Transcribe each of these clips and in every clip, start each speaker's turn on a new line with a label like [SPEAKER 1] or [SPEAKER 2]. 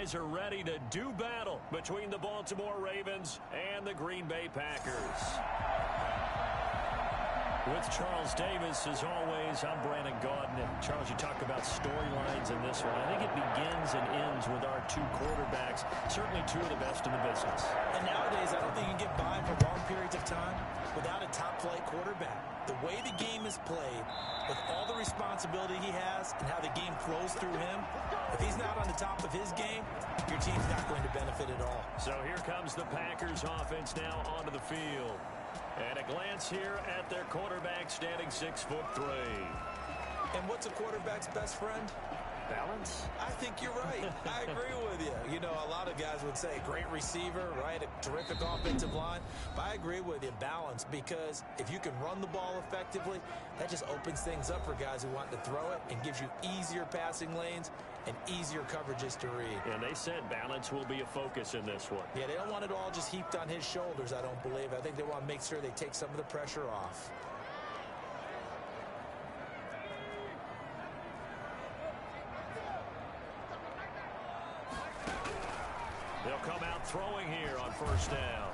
[SPEAKER 1] guys are ready to do battle between the Baltimore Ravens and the Green Bay Packers. With Charles Davis, as always, I'm Brandon Gaudin. And Charles, you talk about storylines in this one. I think it begins and ends with our two quarterbacks, certainly two of the best in the business.
[SPEAKER 2] And nowadays, I don't think you can get by for long periods of time without a top-flight quarterback. The way the game is played, with all the responsibility he has and how the game flows through him, if he's not on the top of his game, your team's not going to benefit at all.
[SPEAKER 1] So here comes the Packers offense now onto the field. And a glance here at their quarterback standing 6'3".
[SPEAKER 2] And what's a quarterback's best friend?
[SPEAKER 1] Balance?
[SPEAKER 2] I think you're right. I agree with you. You know, a lot of guys would say great receiver, right? A terrific offensive line. But I agree with you, balance, because if you can run the ball effectively, that just opens things up for guys who want to throw it and gives you easier passing lanes and easier coverages to read.
[SPEAKER 1] And they said balance will be a focus in this one.
[SPEAKER 2] Yeah, they don't want it all just heaped on his shoulders, I don't believe. I think they want to make sure they take some of the pressure off.
[SPEAKER 1] They'll come out throwing here on first down.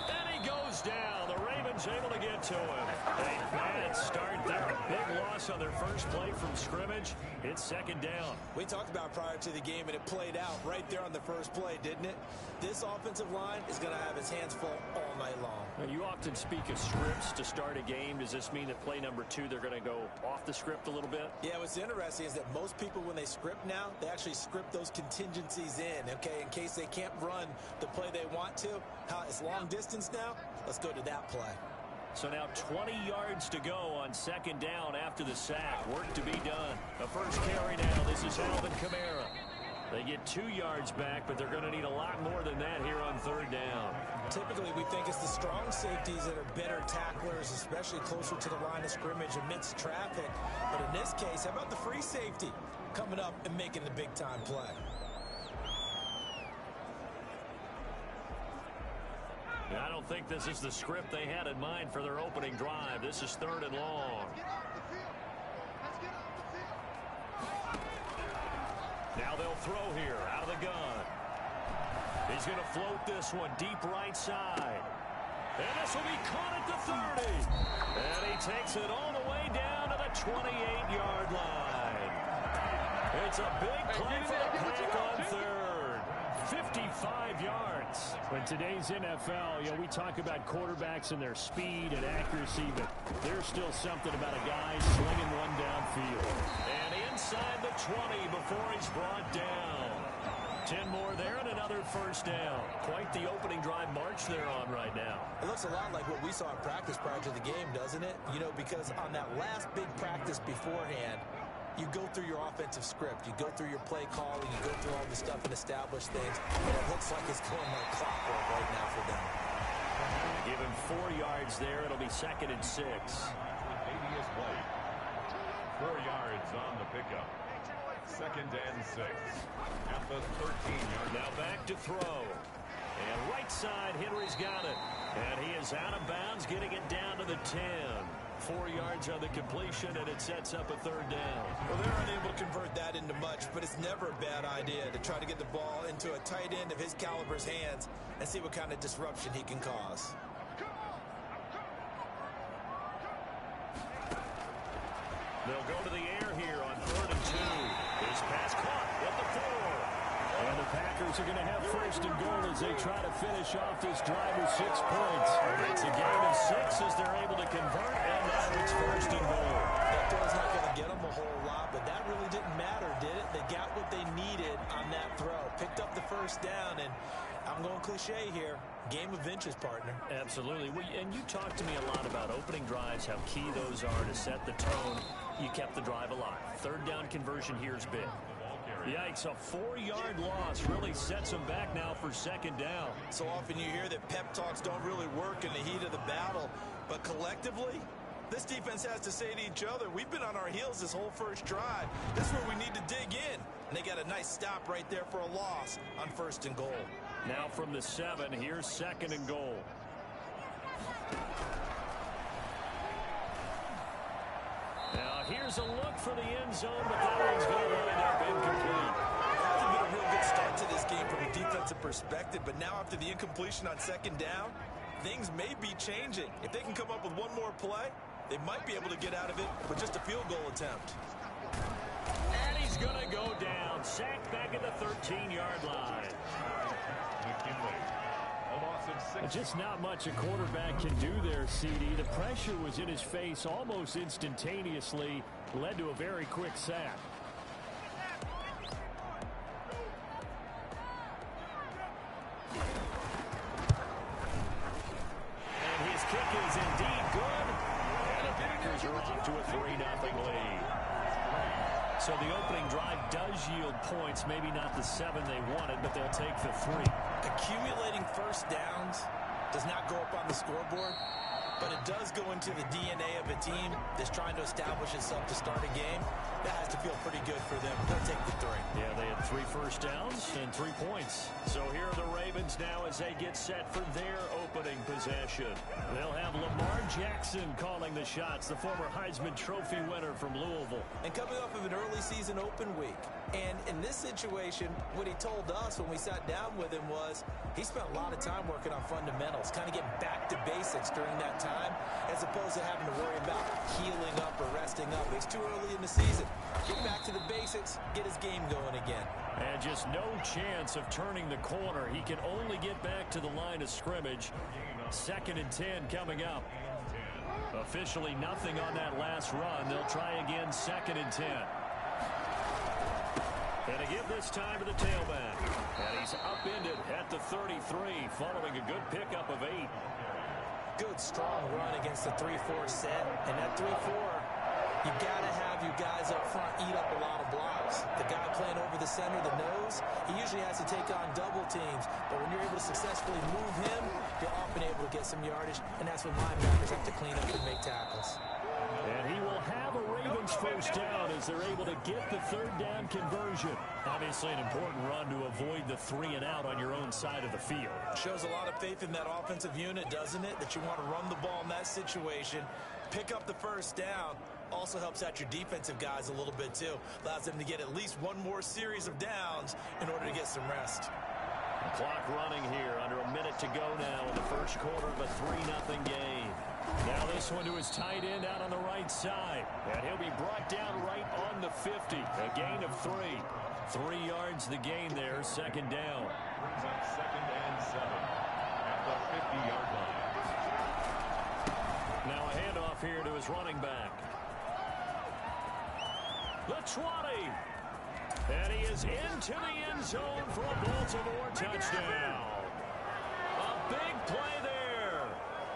[SPEAKER 1] And he goes down. The Ravens able to get to him. A bad start there. A big loss on their first play from scrimmage. It's second down.
[SPEAKER 2] We talked about prior to the game, and it played out right there on the first play, didn't it? This offensive line is going to have its hands full all night long.
[SPEAKER 1] Now, you often speak of scripts to start a game. Does this mean that play number 2, they're going to go off the script a little bit?
[SPEAKER 2] Yeah, what's interesting is that most people, when they script now, they actually script those contingencies in, okay, in case they can't run the play they want to. It's long distance now. Let's go to that play.
[SPEAKER 1] So now 20 yards to go on second down after the sack. Work to be done. A first carry now. This is Alvin Kamara. They get 2 yards back, but they're going to need a lot more than that here on third down.
[SPEAKER 2] Typically, we think it's the strong safeties that are better tacklers, especially closer to the line of scrimmage amidst traffic. But in this case, how about the free safety coming up and making the big-time play?
[SPEAKER 1] I don't think this is the script they had in mind for their opening drive. This is third and long. Now they'll throw here out of the gun. He's going to float this one deep right side. And this will be caught at the 30. And he takes it all the way down to the 28-yard line. It's a big play for the Pack on third. 55 yards.
[SPEAKER 3] In today's NFL, we talk about quarterbacks and their speed and accuracy, but there's still something about a guy slinging one downfield.
[SPEAKER 1] And inside the 20 before he's brought down. 10 more there and another first down. Quite the opening drive march they're on right now.
[SPEAKER 2] It looks a lot like what we saw in practice prior to the game, doesn't it? You know, because on that last big practice beforehand, you go through your offensive script. You go through your play calling. You go through all the stuff and establish things. And it looks like it's going like clockwork right now for them.
[SPEAKER 1] Give him 4 yards there. It'll be second and 6.
[SPEAKER 4] 4 yards on the pickup. Second and 6. At the 13-yard.
[SPEAKER 1] Now back to throw. And right side, Henry's got it. And he is out of bounds, getting it down to the 10. 4 yards on the completion, and it sets up a third down.
[SPEAKER 2] Well, they're unable to convert that into much, but it's never a bad idea to try to get the ball into a tight end of his caliber's hands and see what kind of disruption he can cause.
[SPEAKER 1] They'll go to the air here on third and 2. His pass caught at the 4.
[SPEAKER 3] And the Packers are going to have first and goal as they try to finish off this drive with 6 points.
[SPEAKER 1] It's a gain of 6 as they're able to convert, and now it's first and goal.
[SPEAKER 2] That throw's not going to get them a whole lot, but that really didn't matter, did it? They got what they needed on that throw. Picked up the first down, and I'm going cliche here. Game of inches, partner.
[SPEAKER 1] Absolutely. And you talked to me a lot about opening drives, how key those are to set the tone. You kept the drive alive. Third down conversion here is big. Yikes, a 4-yard loss really sets them back now for second down.
[SPEAKER 2] So often you hear that pep talks don't really work in the heat of the battle, but collectively, this defense has to say to each other, we've been on our heels this whole first drive. This is where we need to dig in. And they got a nice stop right there for a loss on first and goal.
[SPEAKER 1] Now from the 7, here's second and goal. Now here's a look for the end zone, but that one's going to wind up incomplete.
[SPEAKER 2] That's been a real good start to this game perspective, but now after the incompletion on second down, things may be changing. If they can come up with one more play, they might be able to get out of it with just a field goal attempt.
[SPEAKER 3] And he's going to go down. Sacked back at the 13-yard line. Just not much a quarterback can do there, CD. The pressure was in his face almost instantaneously, led to a very quick sack. And his kick is indeed good. And the Packers are off to a 3-0 lead. So the opening drive does yield points, maybe not the 7 they wanted, but they'll take the 3.
[SPEAKER 2] Accumulating first downs does not go up on the scoreboard, but it does go into the DNA of a team that's trying to establish itself to start a game. That has to feel pretty good for them. They'll take the 3.
[SPEAKER 3] Yeah, they had 3 first downs and 3 points. So here are the Ravens now as they get set for their opening possession. They'll have Lamar Jackson calling the shots, the former Heisman Trophy winner from Louisville.
[SPEAKER 2] And coming off of an early season open week. And in this situation, what he told us when we sat down with him was he spent a lot of time working on fundamentals, kind of getting back to basics during that time, as opposed to having to worry about healing up or resting up. It's too early in the season. Get back to the basics, get his game going again.
[SPEAKER 3] And just no chance of turning the corner. He can only get back to the line of scrimmage. 2nd and 10 coming up. Officially nothing on that last run. They'll try again 2nd and 10. And a give this time to the tailback. And he's upended at the 33, following a good pickup of 8.
[SPEAKER 2] Good, strong run against the 3-4 set. And that 3-4, you got to have you guys up front eat up a lot of blocks. The guy playing over the center, the nose, he usually has to take on double teams. But when you're able to successfully move him, you're often able to get some yardage. And that's when linebackers have to clean up and make tackles.
[SPEAKER 3] And he will have a Ravens first down as they're able to get the 3rd down conversion. Obviously an important run to avoid the 3 and out on your own side of the field.
[SPEAKER 2] Shows a lot of faith in that offensive unit, doesn't it? That you want to run the ball in that situation. Pick up the first down. Also helps out your defensive guys a little bit too. Allows them to get at least one more series of downs in order to get some rest.
[SPEAKER 3] The clock running here. Under a minute to go now in the first quarter of a 3-0 game. Now this one to his tight end out on the right side. And he'll be brought down right on the 50. A gain of 3. 3 yards the gain there. 2nd down.
[SPEAKER 4] Brings up 2nd and 7 at the 50-yard line.
[SPEAKER 3] Now a handoff here to his running back. The 20. And he is into the end zone for a Baltimore touchdown. A big play there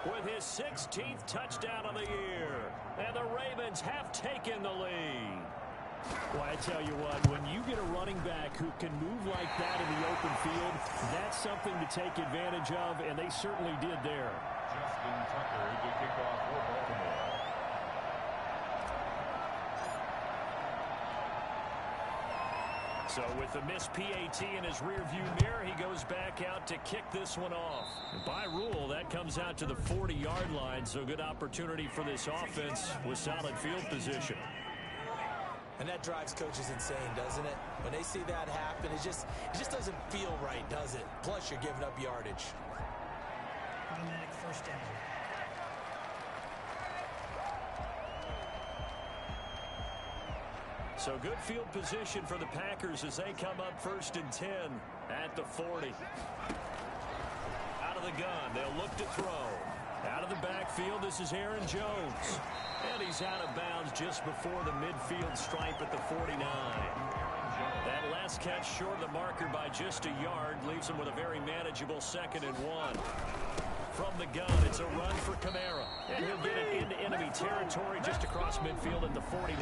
[SPEAKER 3] with his 16th touchdown of the year. And the Ravens have taken the lead. Well, I tell you what, when you get a running back who can move like that in the open field, that's something to take advantage of, and they certainly did there.
[SPEAKER 4] Justin Tucker to kick off for Baltimore.
[SPEAKER 3] So with the missed PAT in his rearview mirror, he goes back out to kick this one off. By rule, that comes out to the 40-yard line, so good opportunity for this offense with solid field position.
[SPEAKER 2] And that drives coaches insane, doesn't it? When they see that happen, it just doesn't feel right, does it? Plus, you're giving up yardage.
[SPEAKER 5] Automatic first down.
[SPEAKER 3] So good field position for the Packers as they come up 1st and 10 at the 40. Out of the gun, they'll look to throw. Out of the backfield, this is Aaron Jones. And he's out of bounds just before the midfield stripe at the 49. That last catch short of the marker by just a yard leaves him with a very manageable 2nd and 1. From the gun, it's a run for Kamara. And he'll get it into enemy territory just across midfield at the 49.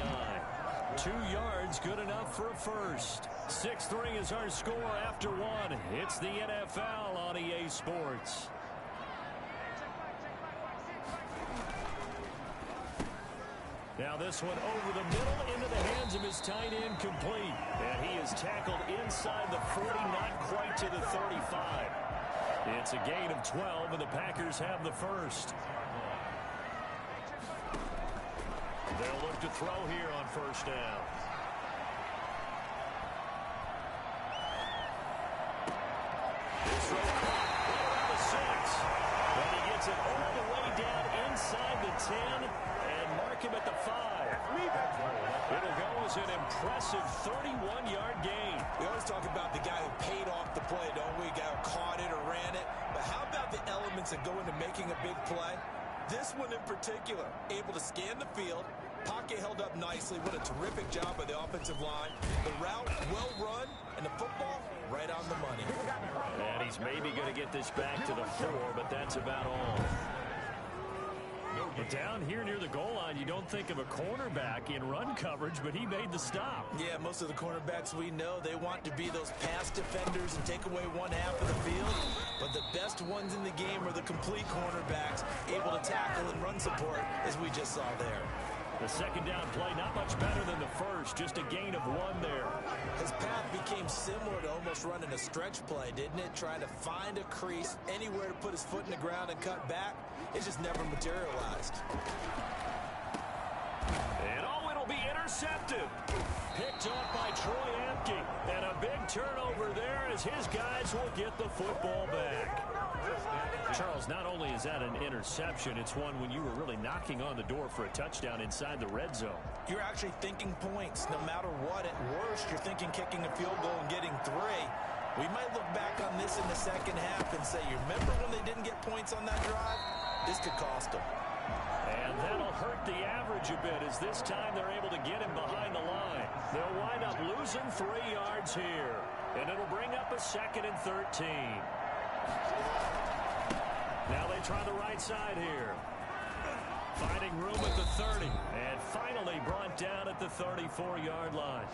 [SPEAKER 3] 2 yards, good enough for a first. 6-3 is our score after 1. It's the NFL on EA Sports. Now this one over the middle into the hands of his tight end, complete. And he is tackled inside the 40, not quite to the 35. It's a gain of 12, and the Packers have the first. They'll look to throw here on 1st down. impressive 31-yard gain.
[SPEAKER 2] We always talk about the guy who paid off the play, don't we? Guy who caught it or ran it. But how about the elements that go into making a big play? This one in particular, able to scan the field. Pocket held up nicely. What a terrific job by the offensive line. The route, well run, and the football, right on the money.
[SPEAKER 3] And he's maybe going to get this back to the 4, but that's about all. But down here near the goal line, you don't think of a cornerback in run coverage, but he made the stop.
[SPEAKER 2] Yeah, most of the cornerbacks we know, they want to be those pass defenders and take away one half of the field. But the best ones in the game are the complete cornerbacks, able to tackle and run support, as we just saw there.
[SPEAKER 3] The second down play, not much better than the first, just a gain of 1 there.
[SPEAKER 2] His path became similar to almost running a stretch play, didn't it? Trying to find a crease, anywhere to put his foot in the ground and cut back. It just never materialized.
[SPEAKER 3] And it'll be intercepted. Picked off by Troy Apke. And a big turnover there as his guys will get the football back. Charles, not only is that an interception, it's one when you were really knocking on the door for a touchdown inside the red zone.
[SPEAKER 2] You're actually thinking points. No matter what, at worst, you're thinking kicking a field goal and getting 3. We might look back on this in the second half and say, you remember when they didn't get points on that drive? This could cost them.
[SPEAKER 3] And that'll hurt the average a bit as this time they're able to get him behind the line. They'll wind up losing 3 yards here. And it'll bring up a 2nd and 13. Now they try the right side here. Finding room at the 30. And finally brought down at the 34-yard line.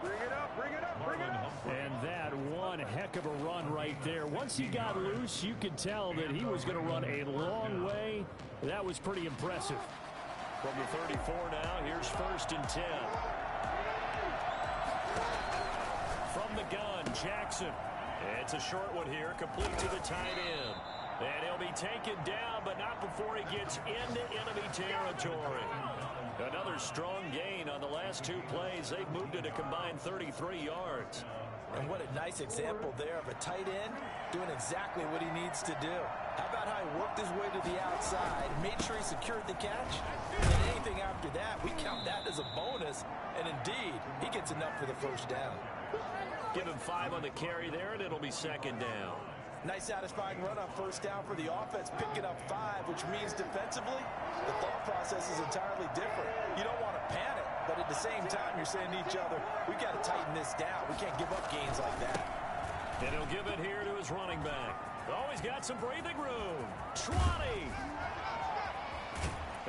[SPEAKER 6] Bring it up, bring it up, bring it up.
[SPEAKER 3] And that one heck of a run right there. Once he got loose, you could tell that he was going to run a long way. That was pretty impressive. From the 34 now, here's 1st and 10. From the gun, Jackson. It's a short one here, complete to the tight end. And he'll be taken down, but not before he gets into enemy territory. Another strong gain on the last 2 plays. They've moved it a combined 33 yards.
[SPEAKER 2] And what a nice example there of a tight end doing exactly what he needs to do. How about how he worked his way to the outside, made sure he secured the catch, and anything after that, we count that as a bonus. And indeed, he gets enough for the 1st down.
[SPEAKER 3] Give him 5 on the carry there, and it'll be 2nd down.
[SPEAKER 2] Nice satisfying run on 1st down for the offense, picking up 5, which means defensively, the thought process is entirely different. You don't want to panic, but at the same time, you're saying to each other, we've got to tighten this down. We can't give up gains like that.
[SPEAKER 3] And he'll give it here to his running back. Oh, he's got some breathing room. 20.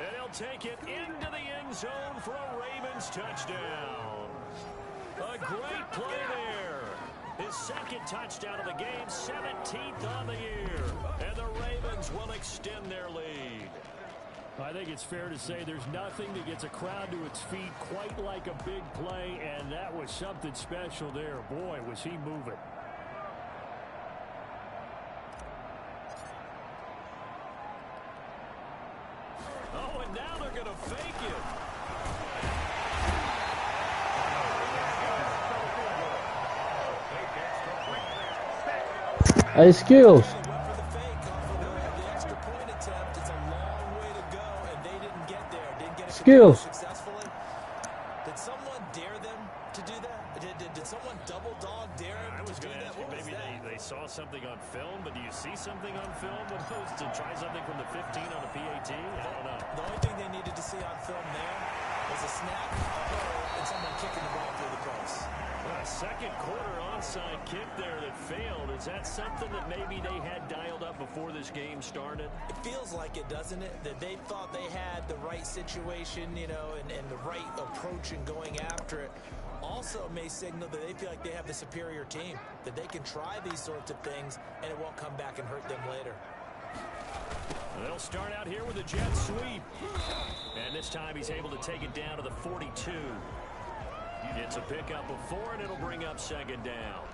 [SPEAKER 3] And he'll take it into the end zone for a Ravens touchdown. A great play there. His 2nd touchdown of the game, 17th on the year. And the Ravens will extend their lead. I think it's fair to say there's nothing that gets a crowd to its feet quite like a big play, and that was something special there. Boy, was he moving. Oh, and now they're going to fake it.
[SPEAKER 7] Hey, Skills. Skills.
[SPEAKER 2] Did someone dare them to do that? Did someone double dog dare him to do that?
[SPEAKER 3] What maybe they saw something on film, but do you see something on film opposed to try something from the 15 on a PAT? I don't know.
[SPEAKER 2] The only thing they needed to see on film there was a snap, a hurdle, and someone kicking the ball through the post.
[SPEAKER 3] A 2nd quarter onside kick there that failed. Is that something that maybe they had dialed up before this game started?
[SPEAKER 2] It feels like it, doesn't it? That they thought they had the right situation, you know, and the right approach in going after it. Also may signal that they feel like they have the superior team, that they can try these sorts of things, and it won't come back and hurt them later.
[SPEAKER 3] They'll start out here with a jet sweep. And this time he's able to take it down to the 42. It's a pickup of 4, and it'll bring up 2nd down.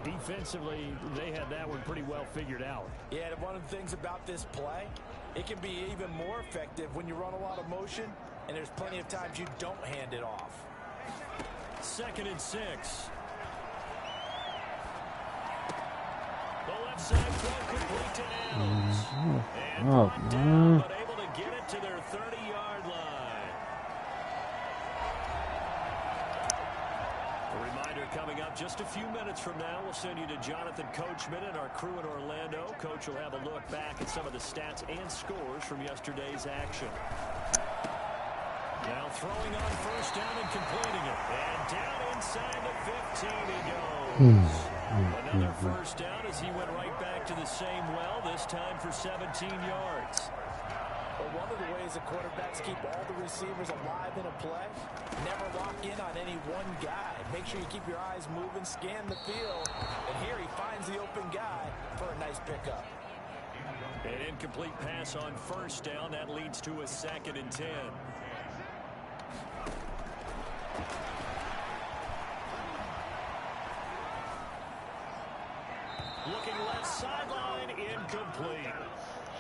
[SPEAKER 3] Defensively, they had that one pretty well figured out.
[SPEAKER 2] Yeah, and one of the things about this play, it can be even more effective when you run a lot of motion, and there's plenty of times you don't hand it off.
[SPEAKER 3] 2nd and 6. The left side throw complete to Adams. And brought down, but able to get it to their 30-yard line. coming up just a few minutes from now. We'll send you to Jonathan Coachman and our crew in Orlando. Coach will have a look back at some of the stats and scores from yesterday's action. Now throwing on first down and completing it. And down inside the 15 he goes. Another first down as he went right back to the same well, this time for 17 yards.
[SPEAKER 2] Well, one of the ways that quarterbacks keep all the receivers alive in a play, never lock in on any one guy. Make sure you keep your eyes moving, scan the field, and here he finds the open guy for a nice pickup.
[SPEAKER 3] An incomplete pass on first down. That leads to a 2nd and 10. Looking left sideline, incomplete.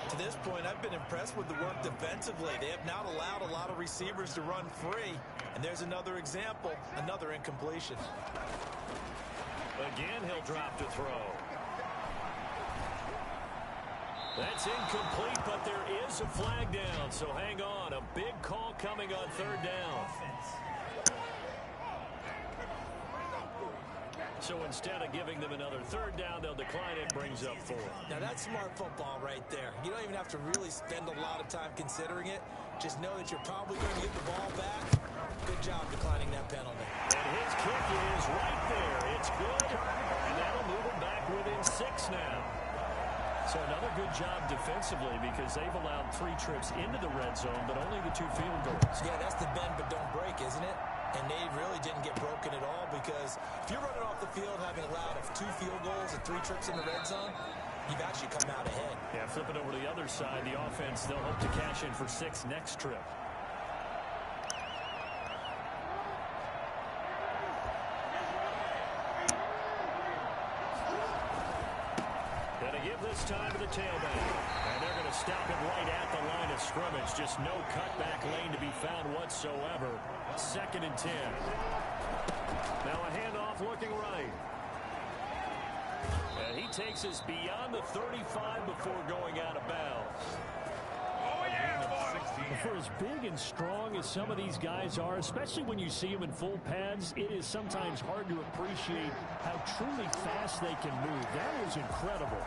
[SPEAKER 2] To this point, I've been impressed with the work defensively. They have not allowed a lot of receivers to run free. And there's another example, another incompletion.
[SPEAKER 3] Again, he'll drop to throw. That's incomplete, but there is a flag down. So hang on. A big call coming on 3rd down. So instead of giving them another 3rd down, they'll decline it, brings up 4.
[SPEAKER 2] Now that's smart football right there. You don't even have to really spend a lot of time considering it. Just know that you're probably going to get the ball back. Good job declining that penalty.
[SPEAKER 3] And his kick is right there. It's good. And that'll move him back within 6 now. So another good job defensively because they've allowed 3 trips into the red zone, but only the 2 field goals.
[SPEAKER 2] Yeah, that's the bend but don't break, isn't it? And they really didn't get broken at all because if you're running off the field having allowed 2 field goals and 3 trips in the red zone, you've actually come out ahead.
[SPEAKER 3] Yeah, flipping over to the other side, the offense, they'll hope to cash in for 6 next trip. Gonna give this time to the tailback. And they're going to stop it right at the line of scrimmage. Just no cutback lane to be found whatsoever. 2nd and 10. Now a handoff looking right. And he takes us beyond the 35 before going out of bounds.
[SPEAKER 4] Oh, yeah, boy.
[SPEAKER 3] For as big and strong as some of these guys are, especially when you see them in full pads, it is sometimes hard to appreciate how truly fast they can move. That was incredible.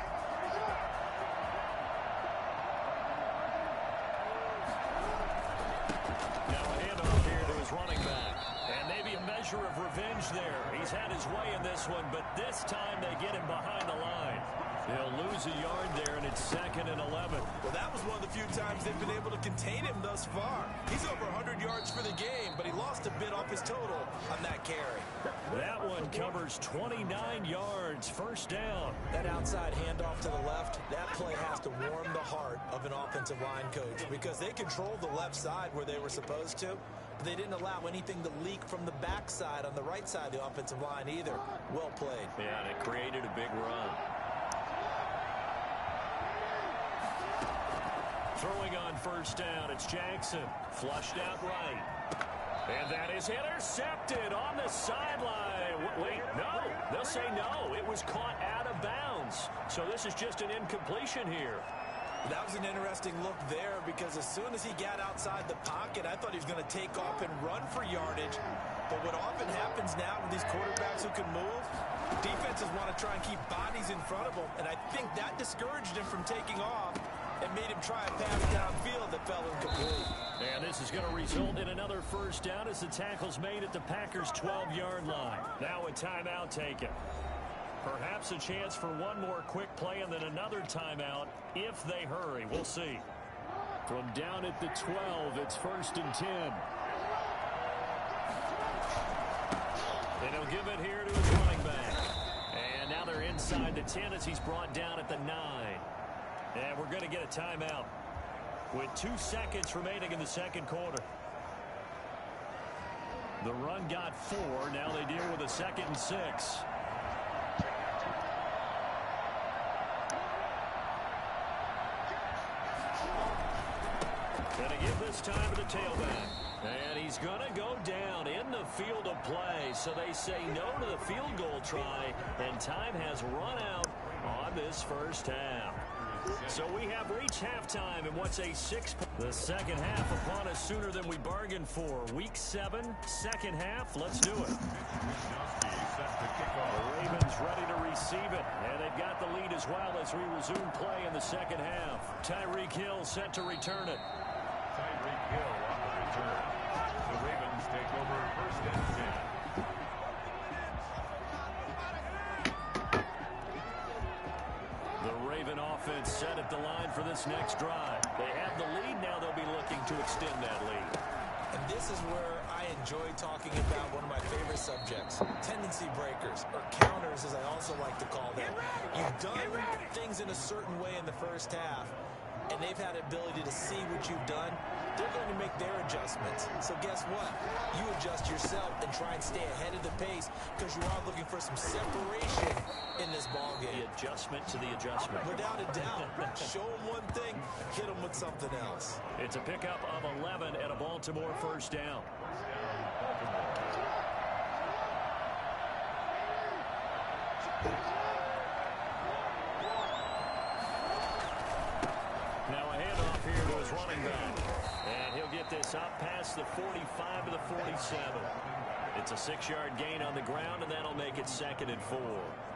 [SPEAKER 3] Now a handoff here to his running back. And maybe a measure of revenge there. He's had his way in this one, but this time they get him behind the line. They'll lose a yard there, and it's 2nd and 11.
[SPEAKER 2] Well, that was one of the few times they've been able to contain him thus far. He's over 100 yards for the game, but he lost a bit off his total on that carry.
[SPEAKER 3] That one covers 29 yards, 1st down.
[SPEAKER 2] That outside handoff to the left, that play has to warm the heart of an offensive line coach because they controlled the left side where they were supposed to, but they didn't allow anything to leak from the backside on the right side of the offensive line either. Well played.
[SPEAKER 3] Yeah, and it created a big run. Throwing on 1st down, it's Jackson. Flushed out right. And that is intercepted on the sideline. Wait, no. They'll say no. It was caught out of bounds. So this is just an incompletion here.
[SPEAKER 2] That was an interesting look there because as soon as he got outside the pocket, I thought he was going to take off and run for yardage. But what often happens now with these quarterbacks who can move, defenses want to try and keep bodies in front of them. And I think that discouraged him from taking off and made him try a pass downfield that fell incomplete.
[SPEAKER 3] And this is going to result in another 1st down as the tackle's made at the Packers' 12-yard line. Now a timeout taken. Perhaps a chance for one more quick play and then another timeout if they hurry. We'll see. From down at the 12, it's 1st and 10. And he'll give it here to his running back. And now they're inside the 10 as he's brought down at the 9. And we're going to get a timeout with 2 seconds remaining in the 2nd quarter. The run got 4. Now they deal with a 2nd and 6. Going to give this time to the tailback. And he's going to go down in the field of play. So they say no to the field goal try. And time has run out on this 1st half. So we have reached halftime in what's a 6. The 2nd half upon us sooner than we bargained for. Week 7, 2nd half. Let's do it.
[SPEAKER 4] set to kick off.
[SPEAKER 3] The Ravens ready to receive it, and they've got the lead as well as we resume play in the second half. Tyreek Hill set to return it.
[SPEAKER 4] Tyreek Hill on the return. The Ravens take over first and 10.
[SPEAKER 3] The Raven offense set at the line for this next drive. They have the lead. Now they'll be looking to extend that lead.
[SPEAKER 2] And this is where I enjoy talking about one of my favorite subjects, tendency breakers, or counters as I also like to call them. You've done things in a certain way in the first half, and they've had the ability to see what you've done. They're going to make their adjustments. So guess what? You adjust yourself and try and stay ahead of the pace because you are looking for some separation in this ballgame.
[SPEAKER 3] The adjustment to the adjustment.
[SPEAKER 2] Without a doubt. Show them one thing, hit them with something else.
[SPEAKER 3] It's a pickup of 11 and a Baltimore first down. Now a handoff here to his running back. And he'll get this up past the 45 to the 47. It's a 6-yard gain on the ground, and that'll make it 2nd and 4.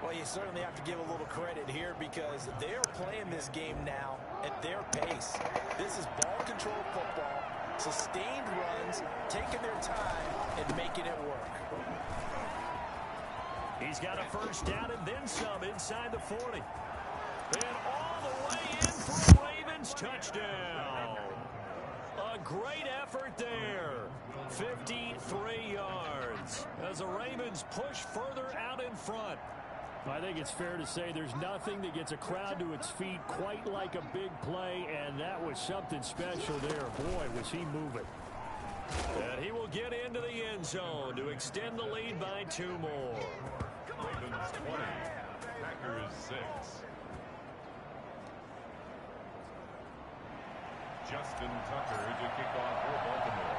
[SPEAKER 2] Well, you certainly have to give a little credit here because they're playing this game now at their pace. This is ball control football, sustained runs, taking their time, and making it work.
[SPEAKER 3] He's got a first down and then some inside the 40. And all the way in for a Ravens touchdown. A great effort there. 53 yards as the Ravens push further out in front.
[SPEAKER 7] I think it's fair to say there's nothing that gets a crowd to its feet quite like a big play, and that was something special there. Boy, was he moving.
[SPEAKER 3] And he will get into the end zone to extend the lead by 2 more.
[SPEAKER 4] Ravens 20, Packers 6. Justin Tucker to kick off for Baltimore.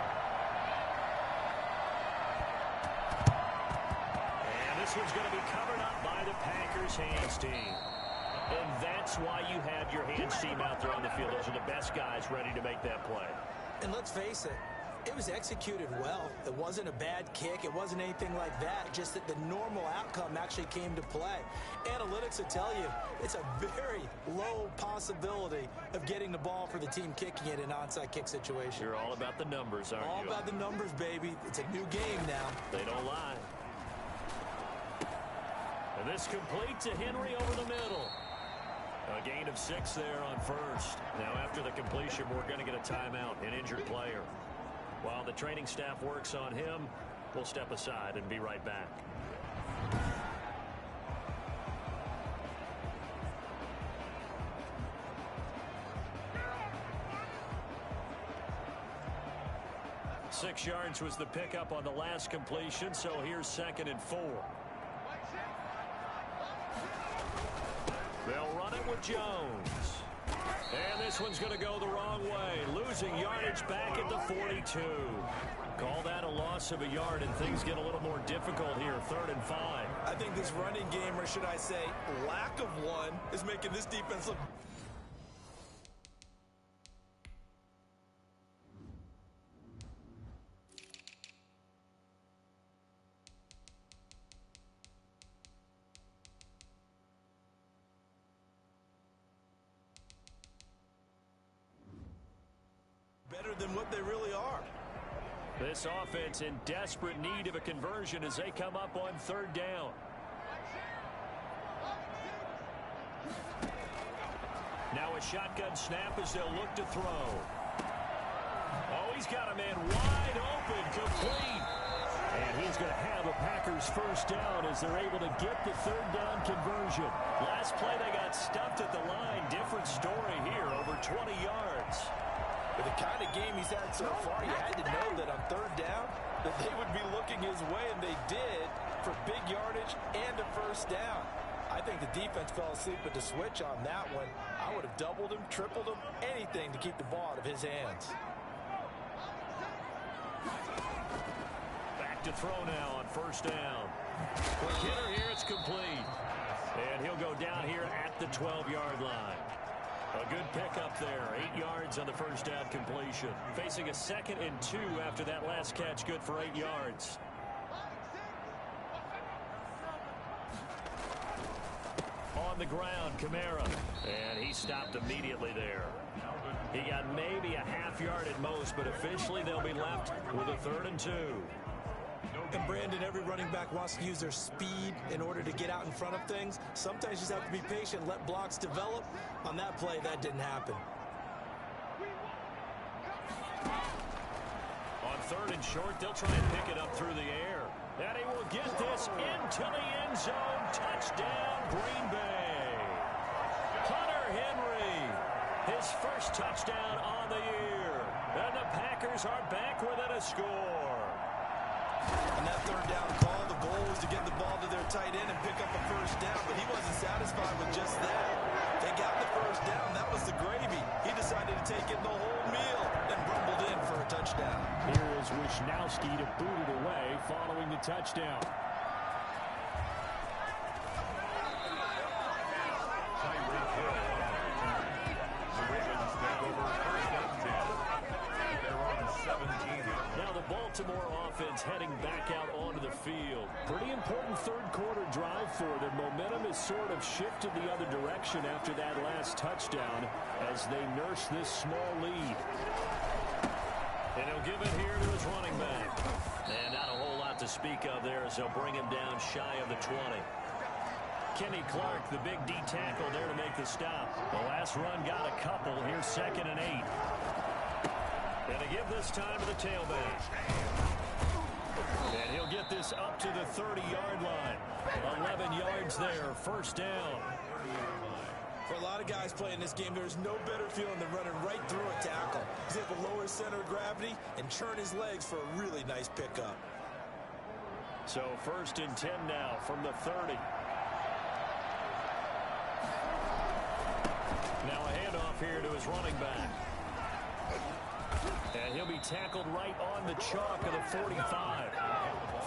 [SPEAKER 3] And this one's going to be covered up by the Packers hands team. And that's why you have your hands team out there on the field. Those are the best guys ready to make that play.
[SPEAKER 2] And let's face it, it was executed well. It wasn't a bad kick. It wasn't anything like that. Just that the normal outcome actually came to play. Analytics will tell you it's a very low possibility of getting the ball for the team kicking it in an onside kick situation.
[SPEAKER 3] You're all about the numbers, aren't you?
[SPEAKER 2] All about the numbers, baby. It's a new game now.
[SPEAKER 3] They don't lie. And this complete to Henry over the middle. A gain of 6 there on first. Now after the completion, we're going to get a timeout, an injured player. While the training staff works on him, we'll step aside and be right back. Six yards was the pickup on the last completion, so here's 2nd and 4. They'll run it with Jones. And this one's going to go the wrong way. Losing yardage back at the 42. Call that a loss of a yard, and things get a little more difficult here. 3rd and 5.
[SPEAKER 2] I think this running game, or should I say lack of one, is making this defense look... better than what they really are.
[SPEAKER 3] This offense in desperate need of a conversion as they come up on 3rd down. Now a shotgun snap as they'll look to throw. Oh, he's got a man wide open, complete. And he's going to have a Packers first down as they're able to get the 3rd down conversion. Last play they got stuffed at the line. Different story here, over 20 yards.
[SPEAKER 2] With the kind of game he's had so far, you had to know that on 3rd down that they would be looking his way, and they did, for big yardage and a first down. I think the defense fell asleep at the switch on that one. I would have doubled him, tripled him, anything to keep the ball out of his hands.
[SPEAKER 3] Back to throw now on 1st down. Quick hitter here, it's complete. And he'll go down here at the 12-yard line. A good pickup there. 8 yards on the first down completion. Facing a 2nd and 2 after that last catch, good for 8 yards. the ground, Kamara. And he stopped immediately there. He got maybe a half yard at most, but officially they'll be left with a 3rd and 2.
[SPEAKER 2] And Brandon, every running back wants to use their speed in order to get out in front of things. Sometimes you just have to be patient, let blocks develop. On that play, that didn't happen.
[SPEAKER 3] On 3rd and short, they'll try and pick it up through the air. And he will get this into the end zone. Touchdown, Green Bay. Hunter Henry, his first touchdown on the year. And the Packers are back within a score.
[SPEAKER 2] On that 3rd down call, the goal was to get the ball to their tight end and pick up a 1st down, but he wasn't satisfied with just that. They got the 1st down. That was the gravy. He decided to take it the whole meal and rumbled in for a touchdown.
[SPEAKER 7] Here is Wisnowski to boot it away following the touchdown. Now the Baltimore offense heading back out onto the field. Pretty important 3rd quarter drive for them. Momentum has sort of shifted the other direction after that last touchdown as they nurse this small lead.
[SPEAKER 3] And he'll give it here to his running back. And not a whole lot to speak of there as they'll bring him down shy of the 20. Kenny Clark, the big D tackle there to make the stop. The last run got a couple. Here's 2nd and 8. And to give this time to the tailback. And he'll get this up to the 30-yard line. 11 yards there, 1st down.
[SPEAKER 2] For a lot of guys playing this game, there's no better feeling than running right through a tackle. He's able to lower his center of gravity and churn his legs for a really nice pickup.
[SPEAKER 3] So 1st and 10 now from the 30. Now a handoff here to his running back. And he'll be tackled right on the chalk of the 45.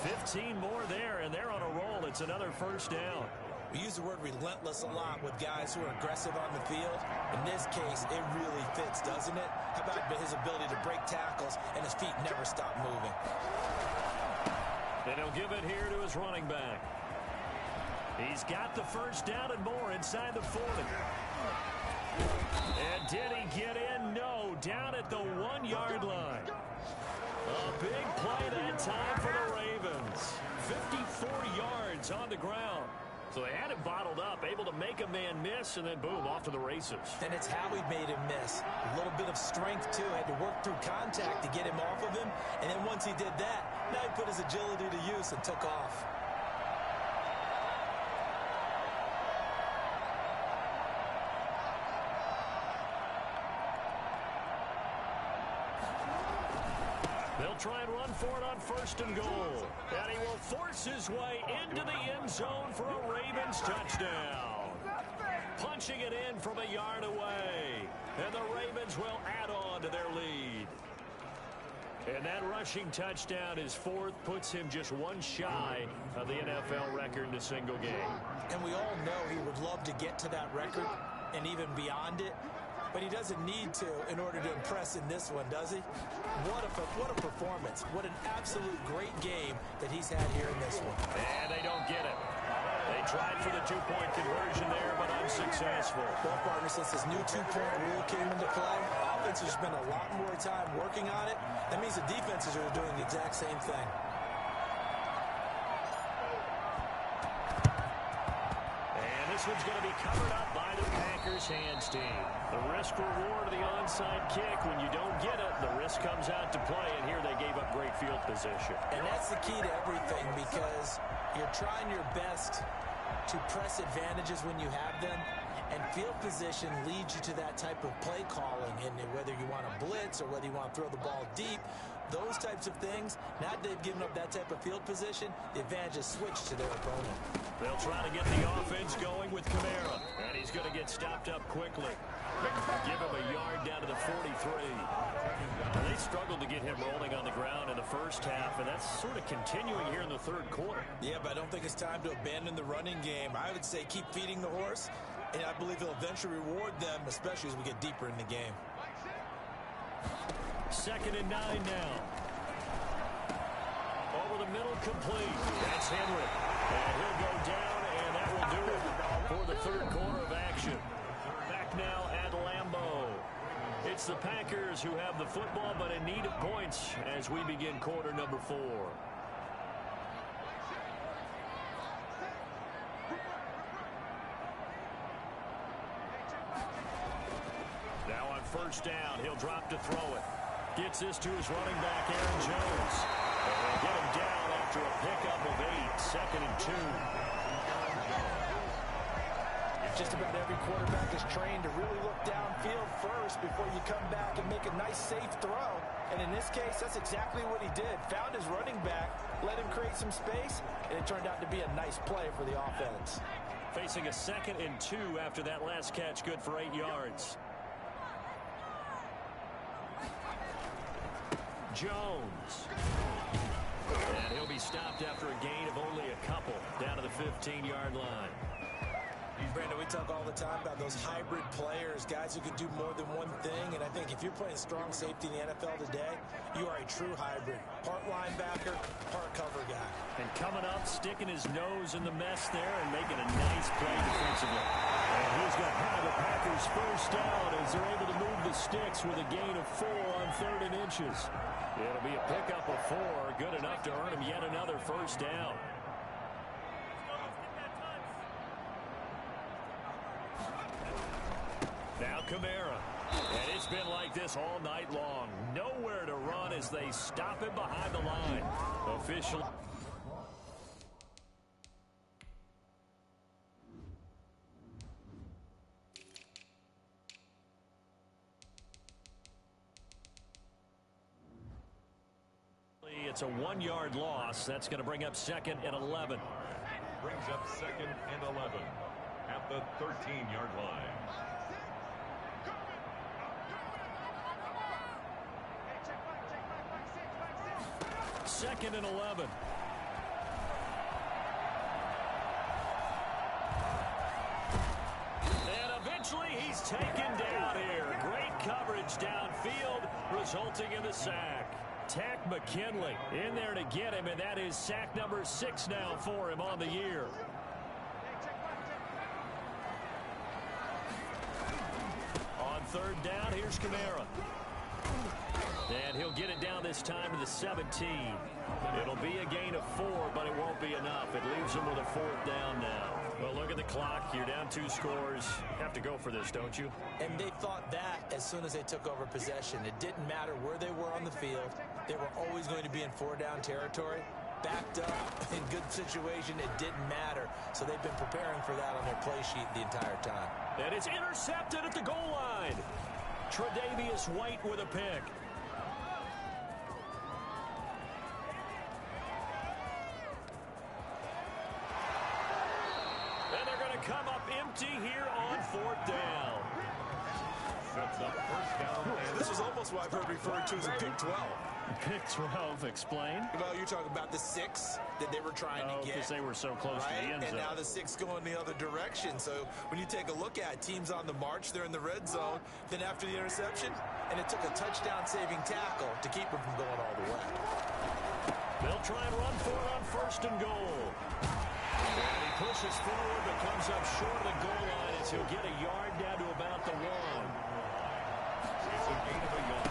[SPEAKER 3] 15 more there, and they're on a roll. It's another 1st down.
[SPEAKER 2] We use the word relentless a lot with guys who are aggressive on the field. In this case, it really fits, doesn't it? How about his ability to break tackles and his feet never stop moving?
[SPEAKER 3] And he'll give it here to his running back. He's got the 1st down and more inside the 40. And did he get in? No, down at the 1-yard line. A big play that time for the Ravens. 54 yards on the ground. So they had it bottled up, able to make a man miss, and then boom, off to the races.
[SPEAKER 2] And it's how he made him miss. A little bit of strength, too. Had to work through contact to get him off of him. And then once he did that, now he put his agility to use and took off.
[SPEAKER 3] They'll try and run for it on 1st and goal. And he will force his way into the end zone for a Ravens touchdown. Punching it in from a yard away. And the Ravens will add on to their lead. And that rushing touchdown, his 4th, puts him just one shy of the NFL record in a single game.
[SPEAKER 2] And we all know he would love to get to that record and even beyond it. But he doesn't need to in order to impress in this one, does he? What a performance. What an absolute great game that he's had here in this one.
[SPEAKER 3] And they don't get it. They tried for the 2-point conversion there, but unsuccessful.
[SPEAKER 2] Well, partner, since this new 2-point rule came into play, offense has spent a lot more time working on it. That means the defenses are doing the exact same thing.
[SPEAKER 3] And this one's going to be covered up by the Packers hands team. The risk reward of the onside kick. When you don't get it, the risk comes out to play, and here they gave up great field position.
[SPEAKER 2] And that's the key to everything, because you're trying your best to press advantages when you have them, and field position leads you to that type of play calling. And whether you want to blitz or whether you want to throw the ball deep, those types of things, now that they've given up that type of field position, the advantage is switched to their opponent.
[SPEAKER 3] They'll try to get the offense going with Kamara, and he's going to get stopped up quickly. Give him a yard down to the 43. They struggled to get him rolling on the ground in the first half, and that's sort of continuing here in the 3rd quarter.
[SPEAKER 2] Yeah, but I don't think it's time to abandon the running game. I would say keep feeding the horse, and I believe he'll eventually reward them, especially as we get deeper in the game.
[SPEAKER 3] 2nd and 9 now. Over the middle, complete. That's Henry. And he'll go down, and that will do it. for the third quarter of action. Back now at Lambeau. It's the Packers who have the football, but in need of points as we begin quarter number 4. Now on first down, he'll drop to throw it. Gets this to his running back, Aaron Jones. And they'll get him down after a pickup of 8, 2nd and 2.
[SPEAKER 2] Just about every quarterback is trained to really look downfield first before you come back and make a nice, safe throw. And in this case, that's exactly what he did. Found his running back, let him create some space, and it turned out to be a nice play for the offense.
[SPEAKER 3] Facing a 2nd and 2 after that last catch, good for 8 yards. Jones. And he'll be stopped after a gain of only a couple down to the 15-yard line.
[SPEAKER 2] Brandon, we talk all the time about those hybrid players, guys who can do more than one thing, and I think if you're playing strong safety in the NFL today, you are a true hybrid. Part linebacker, part cover guy.
[SPEAKER 3] And coming up, sticking his nose in the mess there and making a nice play defensively. And he's going to have the Packers first down as they're able to move the sticks with a gain of 4 on 3rd and inches. It'll be a pickup of 4, good enough to earn him yet another first down. Now Kamara. And it's been like this all night long. Nowhere to run as they stop him behind the line. Official. It's a 1-yard loss. That's going to bring up 2nd and 11.
[SPEAKER 4] Brings up 2nd and 11 at the 13-yard line.
[SPEAKER 3] 2nd and 11. And eventually he's taken down here. Great coverage downfield, resulting in the sack. Tack McKinley in there to get him, and that is sack number 6 now for him on the year. On 3rd down, here's Kamara. And he'll get it down this time to the 17. It'll be a gain of 4, but it won't be enough. It leaves him with a 4th down now. Well, look at the clock. You're down 2 scores. Have to go for this, don't you?
[SPEAKER 2] And they thought that as soon as they took over possession. It didn't matter where they were on the field. They were always going to be in 4-down territory. Backed up, in good situation, it didn't matter. So they've been preparing for that on their play sheet the entire time.
[SPEAKER 3] And it's intercepted at the goal line. Tre'Davious White with a pick. Come up empty here on 4th down.
[SPEAKER 4] Sets up first down.
[SPEAKER 2] This was almost what I've heard referred to as a Big 12.
[SPEAKER 3] Big 12, explain.
[SPEAKER 2] Well, you're talking about the 6 that they were trying to get.
[SPEAKER 3] Because they were so close to the end zone.
[SPEAKER 2] And now the 6 going the other direction. So when you take a look at teams on the march, they're in the red zone. Then after the interception, and it took a touchdown-saving tackle to keep them from going all the way.
[SPEAKER 3] They'll try and run for it on 1st and goal. And he pushes forward, but comes up short of the goal line as he'll get a yard down to about the 1.
[SPEAKER 4] It's a gain of a yard.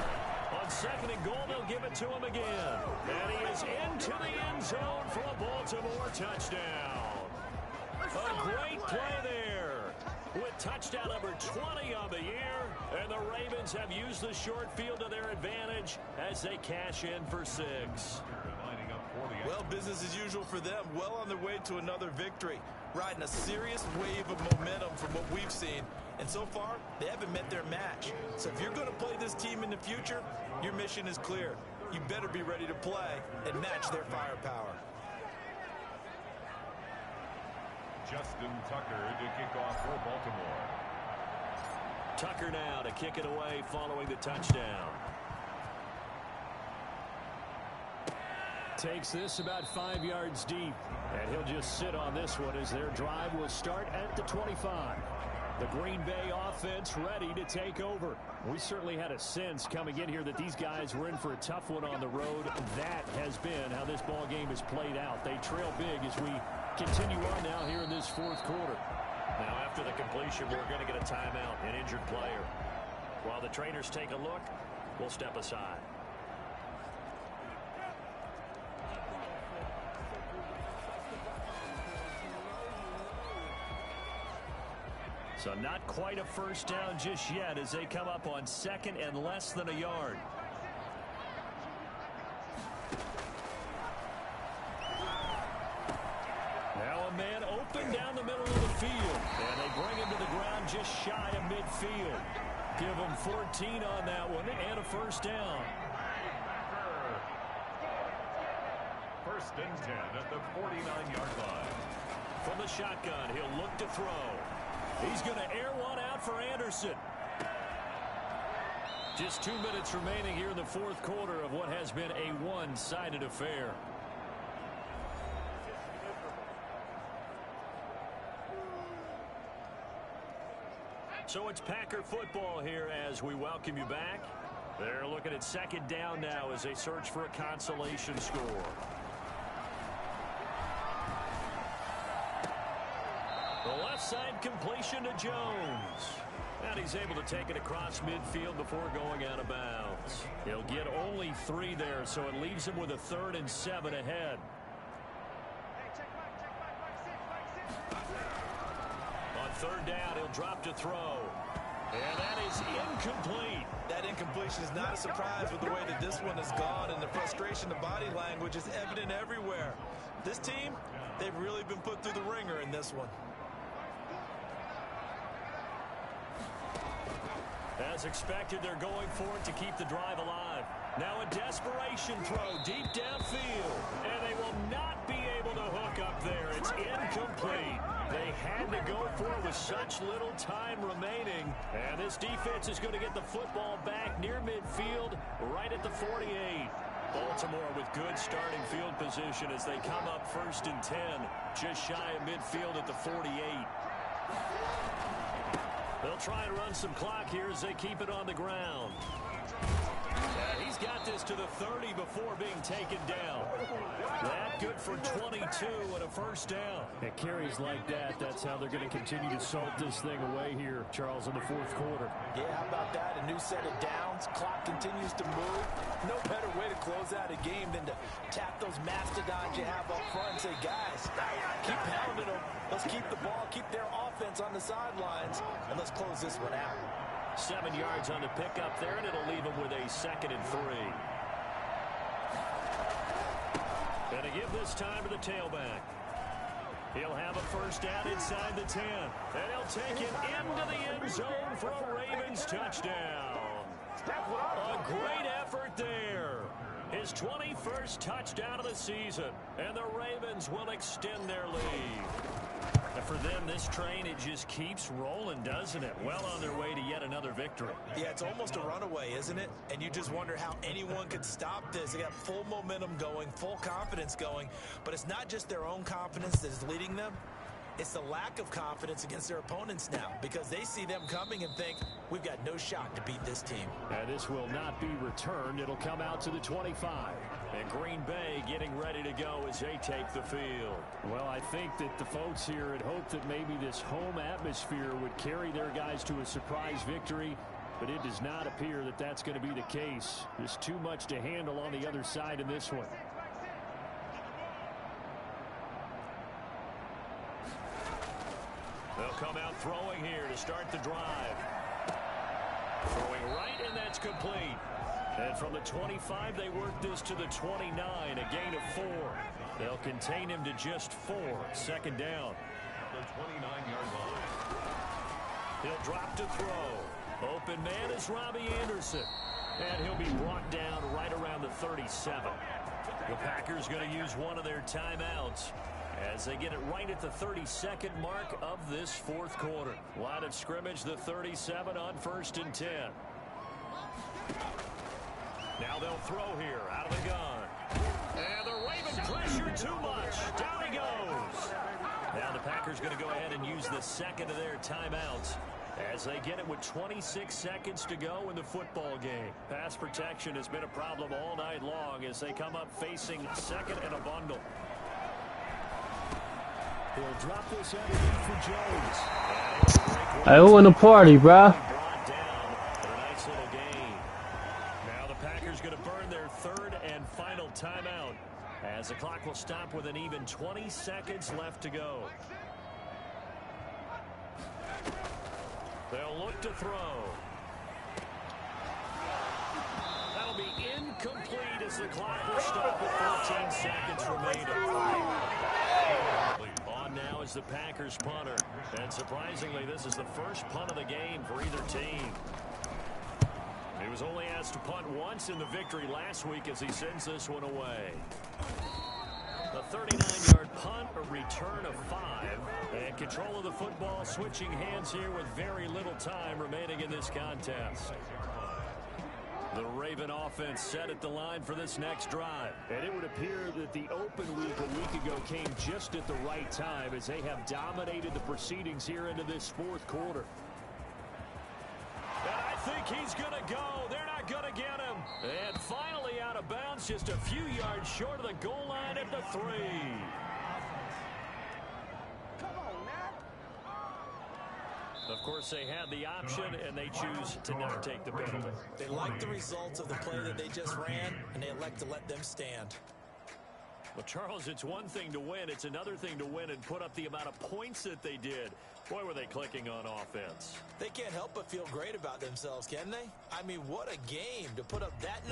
[SPEAKER 3] On 2nd and goal, they'll give it to him again. And he is into the end zone for a Baltimore touchdown. A great play there with touchdown number 20 on the year. And the Ravens have used the short field to their advantage as they cash in for 6.
[SPEAKER 2] Well, business as usual for them. Well on their way to another victory. Riding a serious wave of momentum from what we've seen. And so far, they haven't met their match. So if you're going to play this team in the future, your mission is clear. You better be ready to play and match their firepower.
[SPEAKER 4] Justin Tucker to kick off for Baltimore.
[SPEAKER 3] Tucker now to kick it away following the touchdown. Takes this about 5 yards deep. And he'll just sit on this one as their drive will start at the 25. The Green Bay offense ready to take over. We certainly had a sense coming in here that these guys were in for a tough one on the road. That has been how this ball game has played out. They trail big as we continue on now here in this 4th quarter. Now after the completion, we're going to get a timeout, an injured player. While the trainers take a look, we'll step aside. So not quite a first down just yet as they come up on second and less than a yard. Now a man open down the middle of the field. And they bring him to the ground just shy of midfield. Give him 14 on that one and a first down.
[SPEAKER 4] First and 10 at the 49-yard line.
[SPEAKER 3] From the shotgun, he'll look to throw. He's going to air one out for Anderson. Just 2 minutes remaining here in the fourth quarter of what has been a one-sided affair. So it's Packer football here as we welcome you back. They're looking at second down now as they search for a consolation score. The left side completion to Jones. And he's able to take it across midfield before going out of bounds. He'll get only 3 there, so it leaves him with a 3rd and 7 ahead. On third down, he'll drop to throw. And that is incomplete.
[SPEAKER 2] That incompletion is not a surprise with the way that this one has gone, and the frustration, the body language is evident everywhere. This team, they've really been put through the ringer in this one.
[SPEAKER 3] As expected, they're going for it to keep the drive alive. Now a desperation throw deep downfield. And they will not be able to hook up there. It's incomplete. They had to go for it with such little time remaining. And this defense is going to get the football back near midfield, right at the 48. Baltimore with good starting field position as they come up 1st and 10, just shy of midfield at the 48. They'll try and run some clock here as they keep it on the ground. And he's got this to the 30 before being taken down. That good for 22 and a first down.
[SPEAKER 7] At carries like that, that's how they're going to continue to salt this thing away here, Charles, in the fourth quarter.
[SPEAKER 2] Yeah, how about that? A new set of downs. Clock continues to move. No better way to close out a game than to tap those mastodons you have up front and say, guys, keep pounding them. Let's keep the ball, keep their offense on the sidelines, and let's close this one out.
[SPEAKER 3] 7 yards on the pickup there, and it'll leave them with a 2nd and 3. And to give this time to the tailback. He'll have a first down inside the 10. And he'll take it into the end zone for a Ravens touchdown. A great effort there. His 21st touchdown of the season. And the Ravens will extend their lead. And for them, this train, it just keeps rolling, doesn't it? Well on their way to yet another victory.
[SPEAKER 2] Yeah, it's almost a runaway, isn't it? And you just wonder how anyone could stop this. They got full momentum going, full confidence going. But it's not just their own confidence that is leading them. It's the lack of confidence against their opponents now, because they see them coming and think, we've got no shot to beat this team.
[SPEAKER 7] And this will not be returned. It'll come out to the 25.
[SPEAKER 3] And Green Bay getting ready to go as they take the field.
[SPEAKER 7] Well, I think that the folks here had hoped that maybe this home atmosphere would carry their guys to a surprise victory, but it does not appear that that's going to be the case. There's too much to handle on the other side in this one.
[SPEAKER 3] They'll come out throwing here to start the drive. Throwing right, and that's complete. And from the 25, they work this to the 29, a gain of 4. They'll contain him to just 4. 2nd down.
[SPEAKER 4] The 29-yard line.
[SPEAKER 3] He'll drop to throw. Open man is Robbie Anderson. And he'll be brought down right around the 37. The Packers going to use one of their timeouts as they get it right at the 32nd mark of this fourth quarter. Line of scrimmage, the 37 on 1st and 10. Now they'll throw here out of the gun. And the Ravens pressure too much. Down he goes. Now the Packers going to go ahead and use the second of their timeouts as they get it with 26 seconds to go in the football game. Pass protection has been a problem all night long as they come up facing second and a bundle.
[SPEAKER 7] He'll drop this underneath for Jones.
[SPEAKER 8] Hey, who in the party, bruh?
[SPEAKER 7] Brought down for a nice little gain. Now the Packers going to burn their third and final timeout as the clock will stop with an even 20 seconds left to go. They'll look to throw. That'll be incomplete as the clock will stop with 14 seconds remaining. On now is the Packers punter. And surprisingly, this is the first punt of the game for either team. He was only asked to punt once in the victory last week as he sends this one away. A 39-yard punt, a return of 5. And control of the football switching hands here with very little time remaining in this contest. The Raven offense set at the line for this next drive. And it would appear that the open week a week ago came just at the right time as they have dominated the proceedings here into this fourth quarter. And I think he's going to go. They're not going to get him. And finally out of bounds, just a few yards short of the goal line at the 3. Of course, they had the option, and they choose to not take the penalty.
[SPEAKER 2] They like the results of the play that they just ran, and they elect to let them stand.
[SPEAKER 7] Well, Charles, it's one thing to win. It's another thing to win and put up the amount of points that they did. Boy, were they clicking on offense.
[SPEAKER 2] They can't help but feel great about themselves, can they? I mean, what a game to put up that number.